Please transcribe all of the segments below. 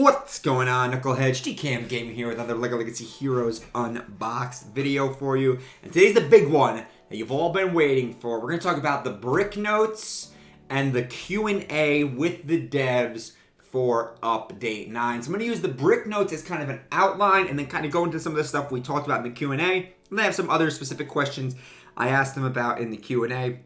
What's going on, Knuckleheads? GCam Gaming here with another LEGO Legacy Heroes Unboxed video for you. And today's the big one that you've all been waiting for. We're going to talk about the brick notes and the Q&A with the devs for Update 9. So I'm going to use the brick notes as kind of an outline and then kind of go into some of the stuff we talked about in the Q&A. And then I have some other specific questions I asked them about in the Q&A.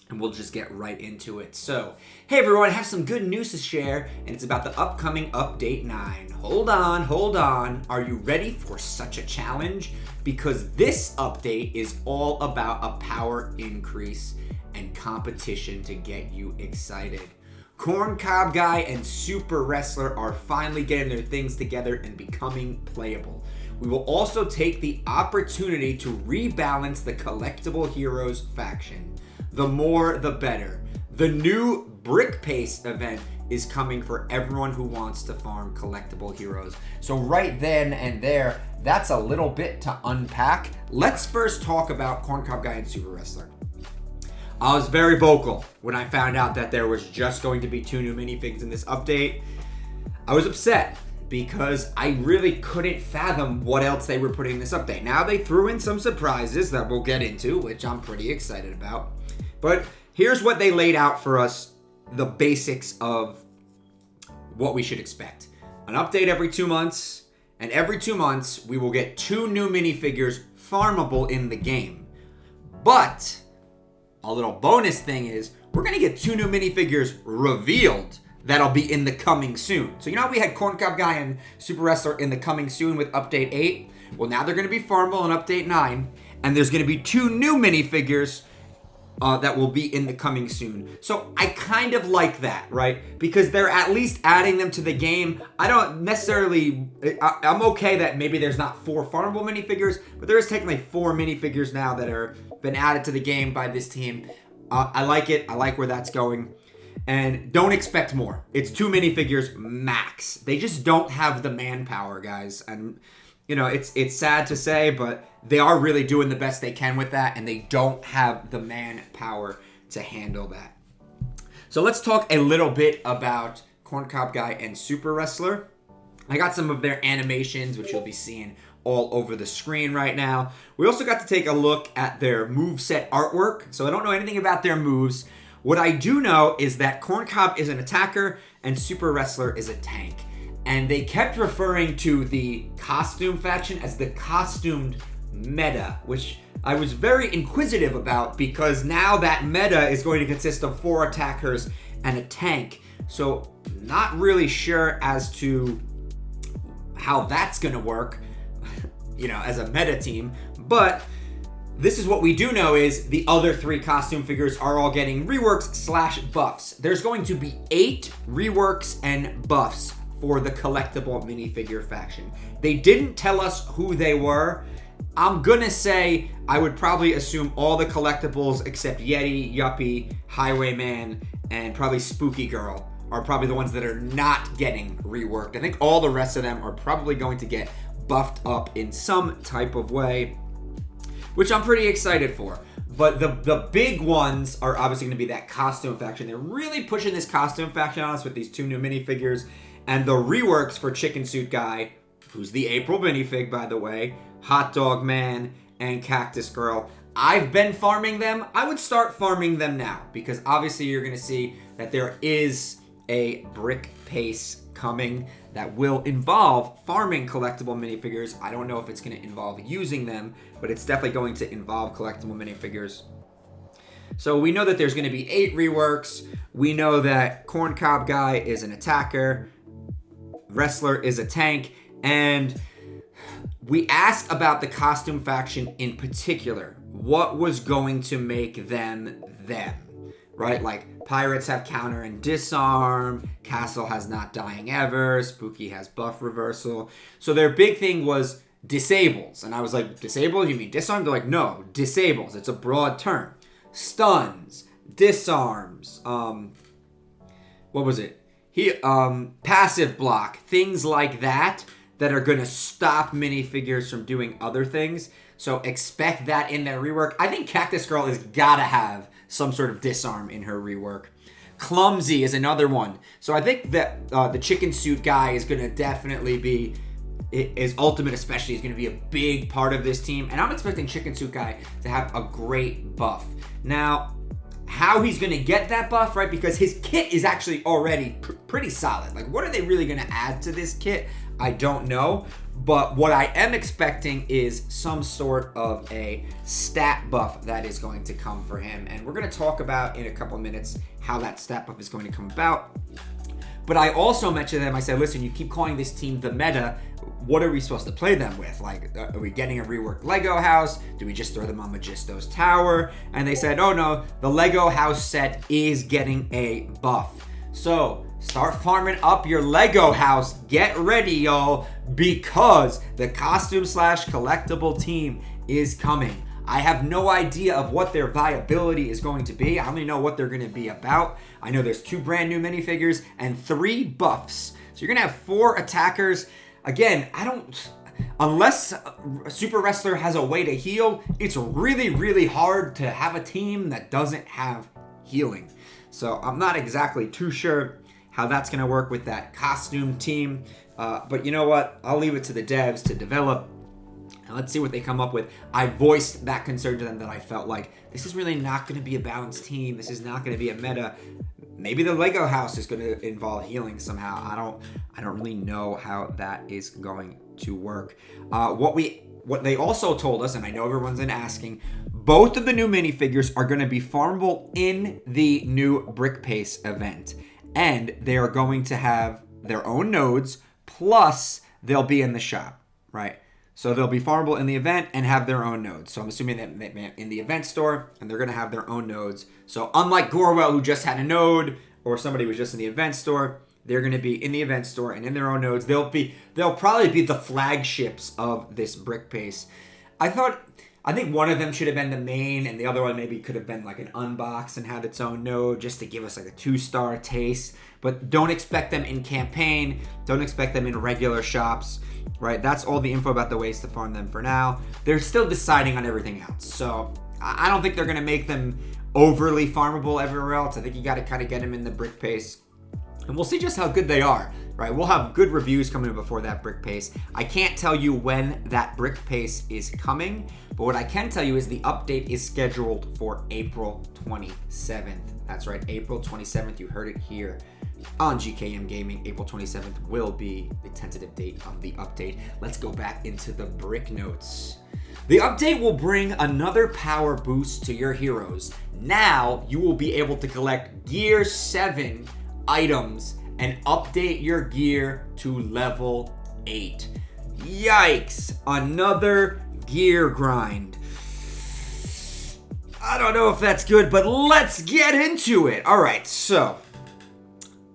And we'll just get right into it. So, hey everyone, I have some good news to share, and it's about the upcoming Update 9. Hold on. Are you ready for such a challenge? Because this update is all about a power increase and competition to get you excited. Corncob Guy and Super Wrestler are finally getting their things together and becoming playable. We will also take the opportunity to rebalance the Collectible Heroes faction. The more, the better. The new Brick Pace event is coming for everyone who wants to farm collectible heroes. So right then and there, that's a little bit to unpack. Let's first talk about Corncob Guy and Super Wrestler. I was very vocal when I found out that there was just going to be 2 new minifigs in this update. I was upset because I really couldn't fathom what else they were putting in this update. Now they threw in some surprises that we'll get into, which I'm pretty excited about. But here's what they laid out for us, the basics of what we should expect. An update every 2 months, and every 2 months we will get 2 new minifigures farmable in the game. But a little bonus thing is we're going to get 2 new minifigures revealed that'll be in the coming soon. So you know how we had Corncob Guy and Super Wrestler in the coming soon with Update 8? Well, now they're going to be farmable in Update 9, and there's going to be 2 new minifigures that will be in the coming soon. So I kind of like that, right? Because they're at least adding them to the game. I don't necessarily, I'm okay that maybe there's not 4 farmable minifigures, but there is technically 4 minifigures now that are been added to the game by this team. I like it. I like where that's going. And don't expect more. It's 2 minifigures max. They just don't have the manpower, guys. And you know, it's sad to say, but they are really doing the best they can with that, and they don't have the manpower to handle that. So let's talk a little bit about Corncob Guy and Super Wrestler. I got some of their animations, which you'll be seeing all over the screen right now. We also got to take a look at their moveset artwork. So I don't know anything about their moves. What I do know is that Corncob is an attacker and Super Wrestler is a tank. And they kept referring to the costume faction as the costumed meta, which I was very inquisitive about because now that meta is going to consist of 4 attackers and a tank. So not really sure as to how that's going to work, you know, as a meta team. But this is what we do know is the other 3 costume figures are all getting reworks / buffs. There's going to be 8 reworks and buffs for the collectible minifigure faction. They didn't tell us who they were. I'm gonna say I would probably assume all the collectibles except Yeti, Yuppie, Highwayman, and probably Spooky Girl are probably the ones that are not getting reworked. I think all the rest of them are probably going to get buffed up in some type of way, which I'm pretty excited for. But the big ones are obviously gonna be that costume faction. They're really pushing this costume faction on us with these 2 new minifigures. And the reworks for Chicken Suit Guy, who's the April minifig, by the way, Hot Dog Man, and Cactus Girl. I've been farming them. I would start farming them now because obviously you're going to see that there is a brick pace coming that will involve farming collectible minifigures. I don't know if it's going to involve using them, but it's definitely going to involve collectible minifigures. So we know that there's going to be 8 reworks. We know that Corncob Guy is an attacker. Wrestler is a tank, and we asked about the costume faction in particular. What was going to make them, right? Like, Pirates have counter and disarm, Castle has not dying ever, Spooky has buff reversal. So their big thing was disables, and I was like, disables? You mean disarm? They're like, no, disables. It's a broad term. Stuns, disarms, what was it? Passive block, things like that are going to stop minifigures from doing other things. So expect that in their rework. I think Cactus Girl has got to have some sort of disarm in her rework. Clumsy is another one. So I think that the chicken suit guy is going to definitely be, his ultimate especially, is going to be a big part of this team. And I'm expecting chicken suit guy to have a great buff. Now, how he's going to get that buff, right? Because his kit is actually already pretty solid. Like, what are they really going to add to this kit? I don't know. But what I am expecting is some sort of a stat buff that is going to come for him. And we're going to talk about in a couple of minutes how that stat buff is going to come about. But I also mentioned to them, I said, listen, you keep calling this team the meta. What are we supposed to play them with? Like, are we getting a reworked Lego house? Do we just throw them on Magisto's tower? And they said, oh no, the Lego house set is getting a buff. So start farming up your Lego house. Get ready, y'all, because the costume / collectible team is coming. I have no idea of what their viability is going to be. I only know what they're going to be about. I know there's 2 brand new minifigures and 3 buffs. So you're going to have 4 attackers. Again, unless a Super Wrestler has a way to heal, it's really, really hard to have a team that doesn't have healing. So I'm not exactly too sure how that's going to work with that costume team. But you know what? I'll leave it to the devs to develop. And let's see what they come up with. I voiced that concern to them that I felt like this is really not going to be a balanced team. This is not going to be a meta. Maybe the Lego house is going to involve healing somehow. I don't really know how that is going to work. What they also told us, and I know everyone's been asking, both of the new minifigures are going to be farmable in the new Brick Pace event. And they are going to have their own nodes, plus they'll be in the shop, right? So they'll be farmable in the event and have their own nodes. So I'm assuming that in the event store, and they're going to have their own nodes. So unlike Gorwell, who just had a node, or somebody who was just in the event store, they're going to be in the event store and in their own nodes. They'll probably be the flagships of this Brick Pace. I think one of them should have been the main, and the other one maybe could have been like an Unboxed and had its own node just to give us like a 2-star taste. But don't expect them in campaign. Don't expect them in regular shops, right? That's all the info about the ways to farm them for now. They're still deciding on everything else. So I don't think they're going to make them overly farmable everywhere else. I think you got to kind of get them in the Brick Pace. And we'll see just how good they are, right? We'll have good reviews coming before that Brick Pace. I can't tell you when that Brick Pace is coming, but what I can tell you is the update is scheduled for April 27th. That's right, April 27th. You heard it here on GKM Gaming. April 27th will be the tentative date of the update. Let's go back into the brick notes. The update will bring another power boost to your heroes. Now you will be able to collect Gear 7 items and update your gear to level 8. Yikes! Another gear grind. I don't know if that's good, but let's get into it. All right, so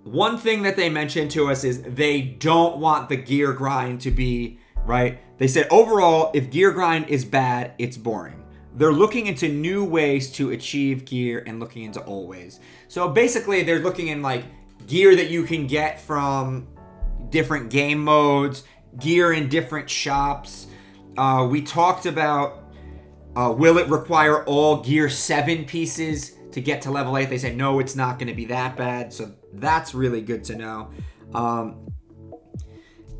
one thing that they mentioned to us is they don't want the gear grind to be, right? They said overall, if gear grind is bad, it's boring. They're looking into new ways to achieve gear and looking into old ways. So basically, they're looking in like gear that you can get from different game modes, gear in different shops. We talked about will it require all Gear 7 pieces to get to level 8? They said no, it's not going to be that bad. So that's really good to know.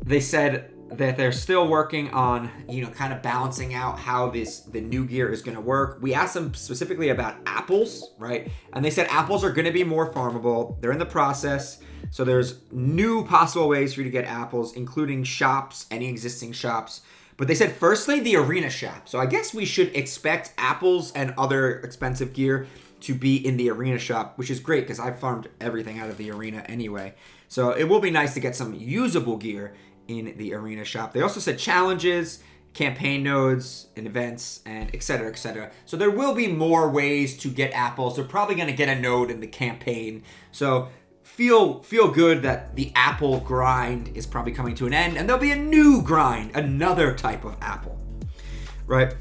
They said that they're still working on, kind of balancing out how the new gear is going to work. We asked them specifically about apples, right? And they said apples are going to be more farmable. They're in the process. So there's new possible ways for you to get apples, including shops, any existing shops. But they said firstly, the arena shop. So I guess we should expect apples and other expensive gear to be in the arena shop, which is great because I've farmed everything out of the arena anyway. So it will be nice to get some usable gear in the arena shop. They also said challenges, campaign nodes, and events, and et cetera, et cetera. So there will be more ways to get apples. They're probably going to get a node in the campaign. So feel good that the apple grind is probably coming to an end, and there'll be a new grind, another type of apple, right?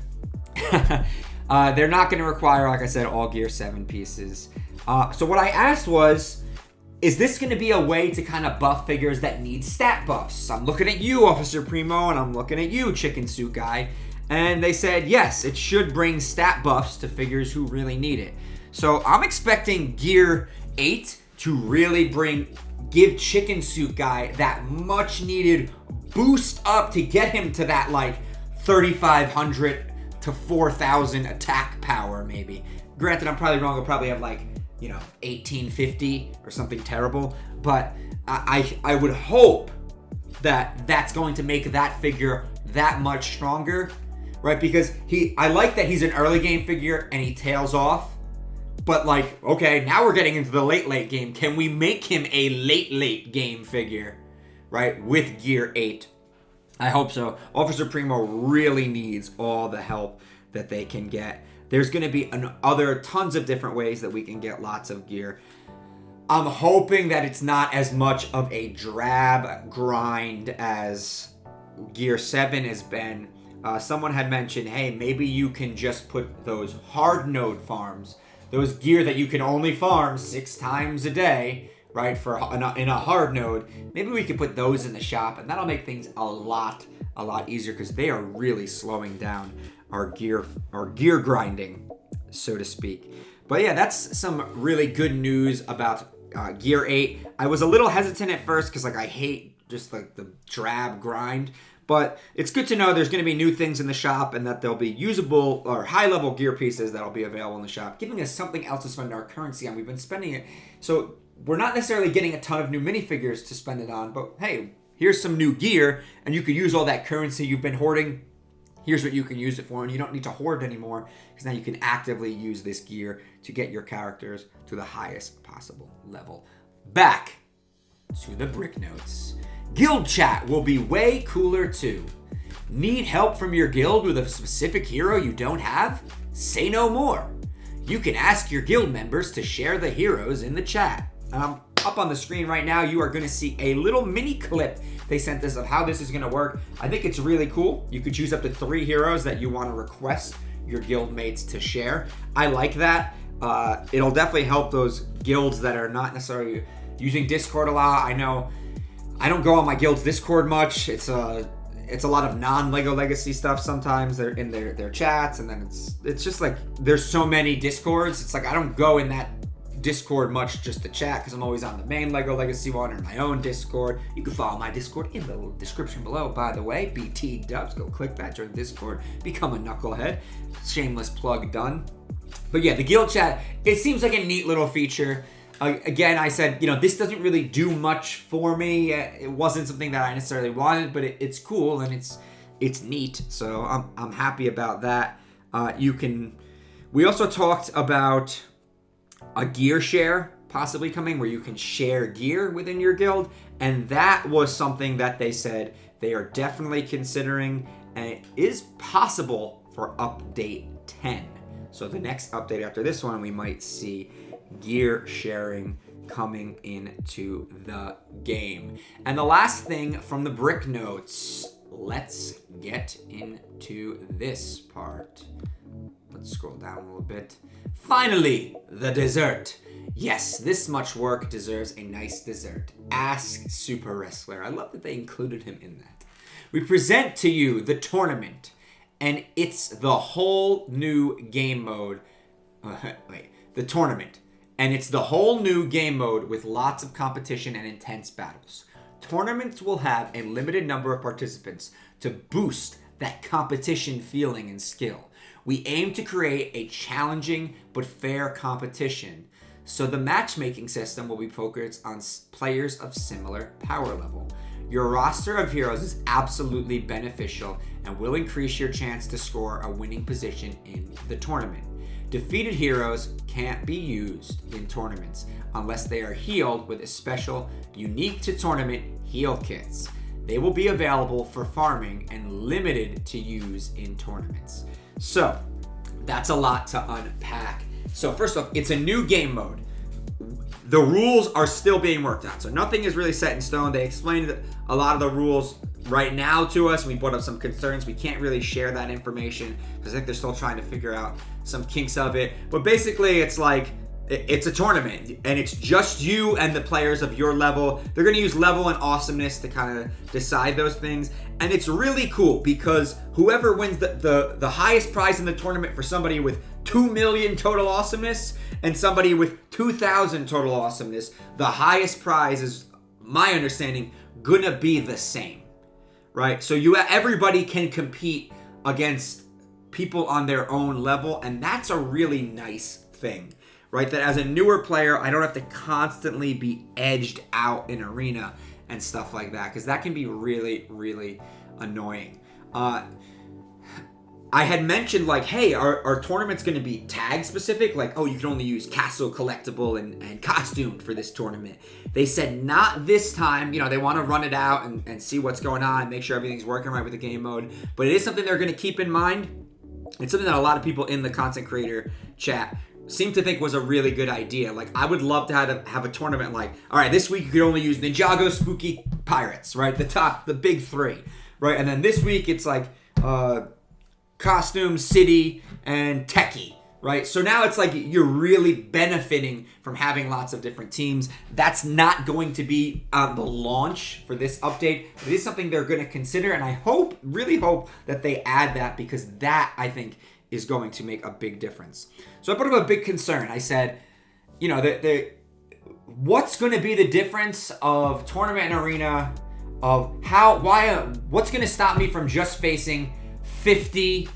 They're not going to require, like I said, all Gear 7 pieces. So what I asked was, is this going to be a way to kind of buff figures that need stat buffs? I'm looking at you, Officer Primo, and I'm looking at you, Chicken Suit Guy. And they said, yes, it should bring stat buffs to figures who really need it. So I'm expecting Gear 8 to really give Chicken Suit Guy that much needed boost up to get him to that like 3,500 to 4,000 attack power maybe. Granted, I'm probably wrong. I'll probably have like, 1850 or something terrible. But I would hope that that's going to make that figure that much stronger, right? Because I like that he's an early game figure and he tails off. But like, okay, now we're getting into the late game. Can we make him a late game figure, right? With Gear 8. I hope so. Officer Primo really needs all the help that they can get. There's going to be other tons of different ways that we can get lots of gear. I'm hoping that it's not as much of a drab grind as Gear 7 has been. Someone had mentioned, hey, maybe you can just put those hard node farms, those gear that you can only farm 6 times a day, right, in a hard node. Maybe we could put those in the shop, and that'll make things a lot easier, because they are really slowing down our gear grinding, so to speak. But yeah, that's some really good news about Gear 8. I was a little hesitant at first because I hate just like the drab grind, but it's good to know there's going to be new things in the shop and that there'll be usable or high-level gear pieces that'll be available in the shop, giving us something else to spend our currency on. We've been spending it, so we're not necessarily getting a ton of new minifigures to spend it on, but hey, here's some new gear, and you could use all that currency you've been hoarding. Here's what you can use it for, and you don't need to hoard anymore, because now you can actively use this gear to get your characters to the highest possible level. Back to the brick notes. Guild chat will be way cooler too. Need help from your guild with a specific hero you don't have? Say no more. You can ask your guild members to share the heroes in the chat. Up on the screen right now, you are going to see a little mini clip they sent us of how this is going to work. I think it's really cool. You could choose up to 3 heroes that you want to request your guild mates to share. I like that. It'll definitely help those guilds that are not necessarily using Discord a lot. I know I don't go on my guild's Discord much. It's a lot of non-Lego Legacy stuff sometimes. They're in their chats, and then it's just like there's so many Discords. It's like I don't go in that Discord much just to chat, because I'm always on the main Lego Legacy one or my own Discord. You can follow my Discord in the description below, by the way. BT Dubs, go click that, join Discord, become a knucklehead. Shameless plug done. But yeah, the guild chat, it seems like a neat little feature. Again, I said, this doesn't really do much for me. It wasn't something that I necessarily wanted, but it's cool and it's neat. So I'm happy about that. We also talked about a gear share possibly coming, where you can share gear within your guild, and that was something that they said they are definitely considering, and it is possible for update 10. So the next update after this one, we might see gear sharing coming into the game. And the last thing from the brick notes, let's get into this part. Let's scroll down a little bit. Finally, the dessert. Yes, this much work deserves a nice dessert. Ask Super Wrestler. I love that they included him in that. We present to you the tournament, and it's the whole new game mode. The tournament. And it's the whole new game mode with lots of competition and intense battles. Tournaments will have a limited number of participants to boost that competition feeling and skill. We aim to create a challenging but fair competition, so the matchmaking system will be focused on players of similar power level. Your roster of heroes is absolutely beneficial and will increase your chance to score a winning position in the tournament. Defeated heroes can't be used in tournaments unless they are healed with a special, unique to tournament heal kits. They will be available for farming and limited to use in tournaments. So, that's a lot to unpack. So first off, it's a new game mode. The rules are still being worked on. So nothing is really set in stone. They explained a lot of the rules right now to us. We brought up some concerns. We can't really share that information because I think they're still trying to figure out some kinks of it. But basically, it's like, it's a tournament, and it's just you and the players of your level. They're going to use level and awesomeness to kind of decide those things. And it's really cool because whoever wins the highest prize in the tournament for somebody with 2 million total awesomeness and somebody with 2,000 total awesomeness, the highest prize is, my understanding, gonna be the same, right? So everybody can compete against people on their own level, and that's a really nice thing, right? That as a newer player, I don't have to constantly be edged out in arena and stuff like that, because that can be really, really annoying. I had mentioned, like, hey, our tournament's going to be tag specific? Like, oh, you can only use castle, collectible, and costume for this tournament. They said not this time. You know, they want to run it out and see what's going on, make sure everything's working right with the game mode. But it is something they're going to keep in mind. It's something that a lot of people in the content creator chat seem to think was a really good idea. Like, I would love to have a tournament like, all right, this week you could only use Ninjago, Spooky, Pirates, right? The big three, right? And then this week it's like, Costume, City, and Techie, right? So now it's like you're really benefiting from having lots of different teams. That's not going to be on the launch for this update. It is something they're going to consider, and I really hope that they add that, because that, I think, is going to make a big difference. So I brought up a big concern. I said, you know, what's going to be the difference of tournament and arena, of what's going to stop me from just facing 50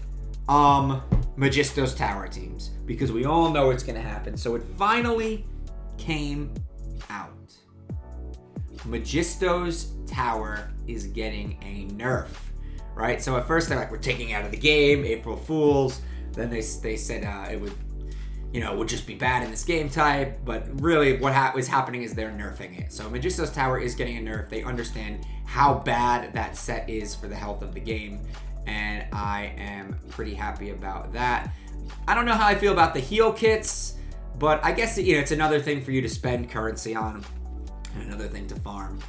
Magistos Tower teams, because we all know it's going to happen. So it finally came out. Magistos Tower is getting a nerf, right? So at first they're like, we're taking it out of the game, April Fools. Then they said it would just be bad in this game type. But really what was happening is they're nerfing it. So Magistos Tower is getting a nerf. They understand how bad that set is for the health of the game, and I am pretty happy about that. I don't know how I feel about the heal kits, but I guess it's another thing for you to spend currency on and another thing to farm.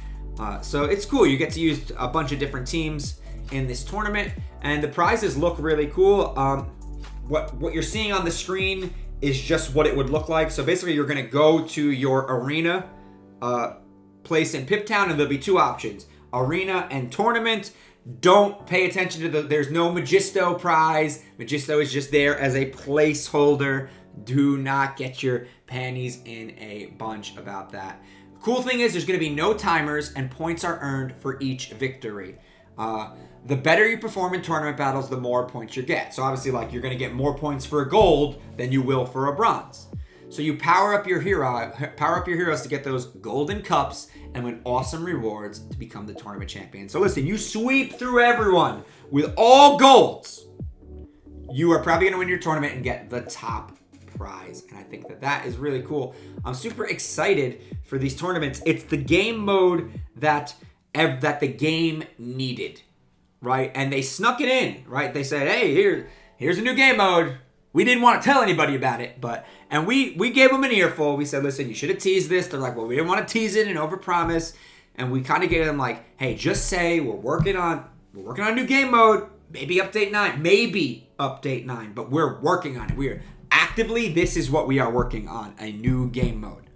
So it's cool. You get to use a bunch of different teams in this tournament, and the prizes look really cool. What you're seeing on the screen is just what it would look like. So basically you're going to go to your arena place in Piptown, and there'll be two options: arena and tournament. Don't pay attention to there's no Magisto prize. Magisto is just there as a placeholder. Do not get your panties in a bunch about that. The cool thing is there's going to be no timers, and points are earned for each victory. The better you perform in tournament battles, the more points you get. So obviously, like, you're going to get more points for a gold than you will for a bronze. So you power up your heroes to get those golden cups and win awesome rewards to become the tournament champion. So listen, you sweep through everyone with all golds, you are probably going to win your tournament and get the top prize. And I think that is really cool. I'm super excited for these tournaments. It's the game mode that the game needed, right? And they snuck it in, right? They said, hey, here's a new game mode. We didn't want to tell anybody about it, and we gave them an earful. We said, listen, you should have teased this. They're like, well, we didn't want to tease it and overpromise. And we kind of gave them like, hey, just say we're working on a new game mode. Maybe update 9, but we're working on it. We're actively, this is what we are working on, a new game mode,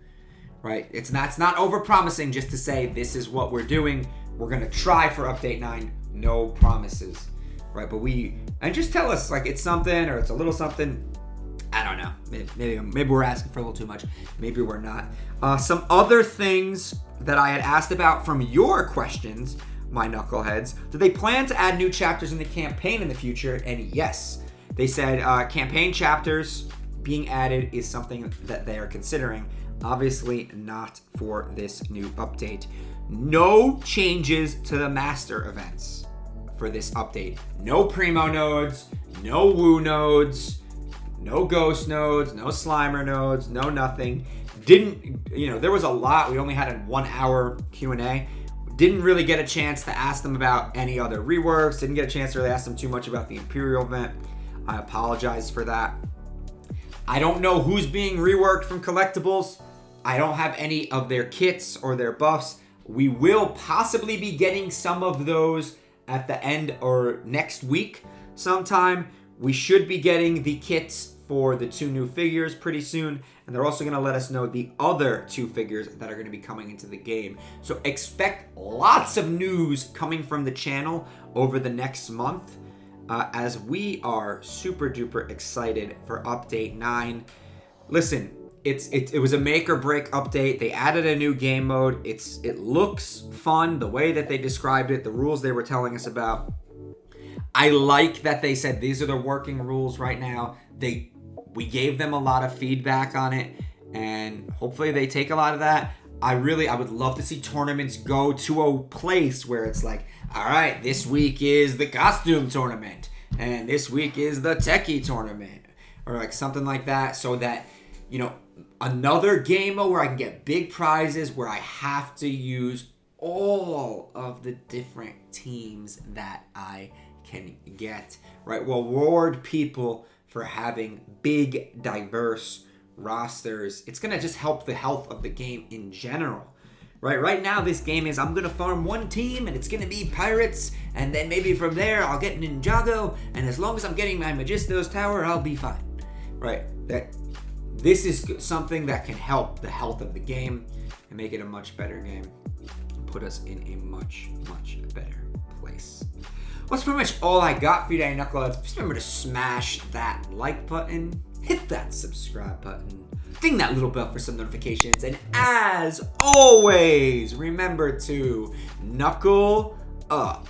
right? It's not overpromising just to say this is what we're doing. We're going to try for update 9, no promises. Right, but and just tell us, like, it's something or it's a little something. I don't know. Maybe we're asking for a little too much. Maybe we're not. Some other things that I had asked about from your questions, my knuckleheads. Do they plan to add new chapters in the campaign in the future? And yes, they said campaign chapters being added is something that they are considering. Obviously not for this new update. No changes to the master events for this update. No Primo nodes, no Woo nodes, no Ghost nodes, no Slimer nodes, no nothing. There was a lot. We only had a 1 hour Q&A. Didn't really get a chance to ask them about any other reworks. Didn't get a chance to really ask them too much about the Imperial event. I apologize for that. I don't know who's being reworked from collectibles. I don't have any of their kits or their buffs. We will possibly be getting some of those at the end or next week sometime. We should be getting the kits for the 2 new figures pretty soon, and they're also going to let us know the other 2 figures that are going to be coming into the game. So expect lots of news coming from the channel over the next month. as we are super duper excited for update 9. Listen, it was a make or break update. They added a new game mode. It looks fun the way that they described it, the rules they were telling us about. I like that they said these are the working rules right now. We gave them a lot of feedback on it, and hopefully they take a lot of that. I would love to see tournaments go to a place where it's like, all right, this week is the costume tournament, and this week is the techie tournament, or like something like that, so that, you know, another game mode where I can get big prizes, where I have to use all of the different teams that I can get, right? We'll reward people for having big, diverse rosters. It's going to just help the health of the game in general, right? Right now, this game is, I'm going to farm one team, and it's going to be Pirates, and then maybe from there, I'll get Ninjago, and as long as I'm getting my Magisto's Tower, I'll be fine, right? This is something that can help the health of the game and make it a much better game, and put us in a much, much better place. Well, that's pretty much all I got for you today, Knuckleheads. Just remember to smash that like button, hit that subscribe button, ding that little bell for some notifications, and as always, remember to knuckle up.